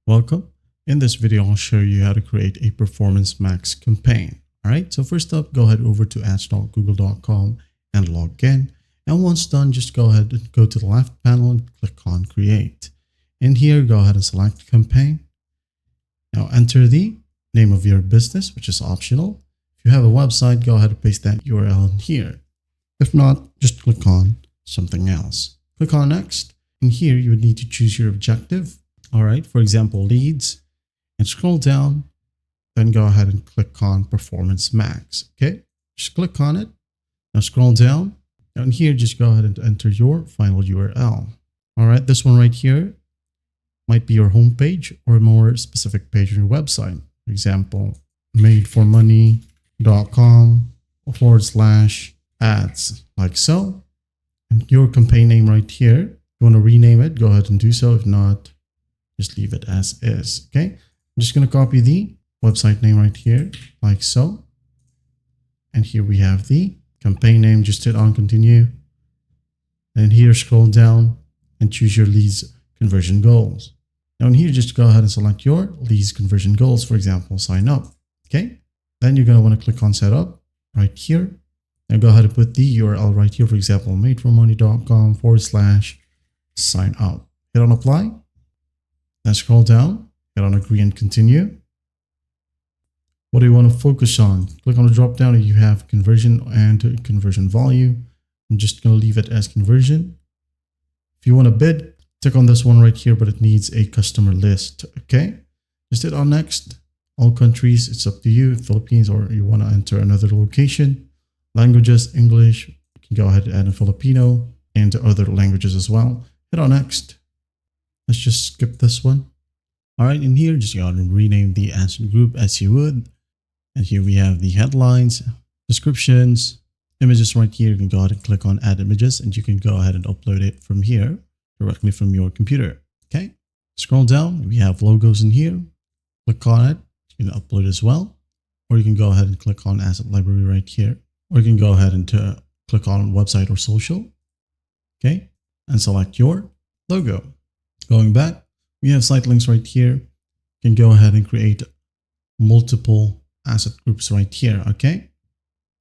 Welcome. In this video, I'll show you how to create a Performance Max campaign. All right, so first up, go ahead over to ads.google.com and log in. And once done, just go ahead and go to the left panel and click on Create. In here, go ahead and select Campaign. Now enter the name of your business, which is optional. If you have a website, go ahead and paste that URL in here. If not, just click on something else. Click on Next. In here, you would need to choose your objective. All right, for example, leads, and scroll down, then go ahead and click on Performance Max. Okay, just click on it. Now scroll down, and here, just go ahead and enter your final URL. All right, this one right here might be your home page or a more specific page on your website. For example, madeformoney.com/ads, like so. And your campaign name right here, if you want to rename it, go ahead and do so. If not, just leave it as is. Okay, I'm just going to copy the website name right here, like so. And here we have the campaign name. Just hit on continue. And here, scroll down and choose your leads conversion goals. Now in here, just go ahead and select your leads conversion goals. For example, sign up. Okay, then you're going to want to click on setup right here. And go ahead and put the URL right here. For example, madeformoney.com/sign up. Hit on apply. Then scroll down, hit on agree and continue. What do you want to focus on? Click on the drop down and you have conversion and conversion value. I'm just going to leave it as conversion. If you want to bid, click on this one right here, but it needs a customer list. Okay, just hit on next. All countries, it's up to you, Philippines, or you want to enter another location. Languages, English, you can go ahead and add a Filipino and other languages as well. Hit on next. Let's just skip this one. All right, in here, just go ahead and rename the asset group as you would. And here we have the headlines, descriptions, images right here. You can go ahead and click on add images and you can go ahead and upload it from here directly from your computer. Okay, scroll down. We have logos in here. Click on it. You can upload as well. Or you can go ahead and click on asset library right here. Or you can go ahead and click on website or social. Okay, and select your logo. Going back, we have site links right here. You can go ahead and create multiple asset groups right here. Okay,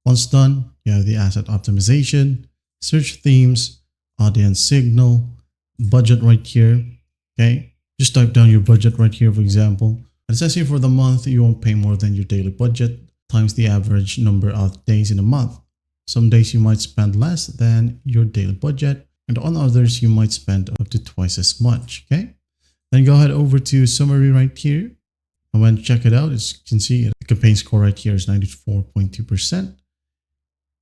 once done, you have the asset optimization, search themes, audience signal, budget right here. Okay, just type down your budget right here, for example. It says here for the month, you won't pay more than your daily budget times the average number of days in a month. Some days you might spend less than your daily budget, and on others, you might spend up to twice as much. Okay, then go ahead over to summary right here. And when you check it out, as you can see, the campaign score right here is 94.2%.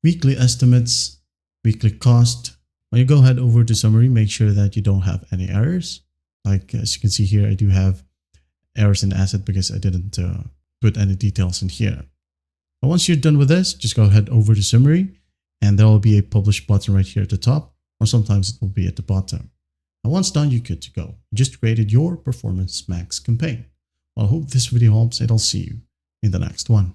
Weekly estimates, weekly cost. When you go ahead over to summary, make sure that you don't have any errors. Like as you can see here, I do have errors in the asset because I didn't put any details in here. But once you're done with this, just go ahead over to summary and there will be a publish button right here at the top, or sometimes it will be at the bottom. And once done, you're good to go. You just created your Performance Max campaign. Well, I hope this video helps and I'll see you in the next one.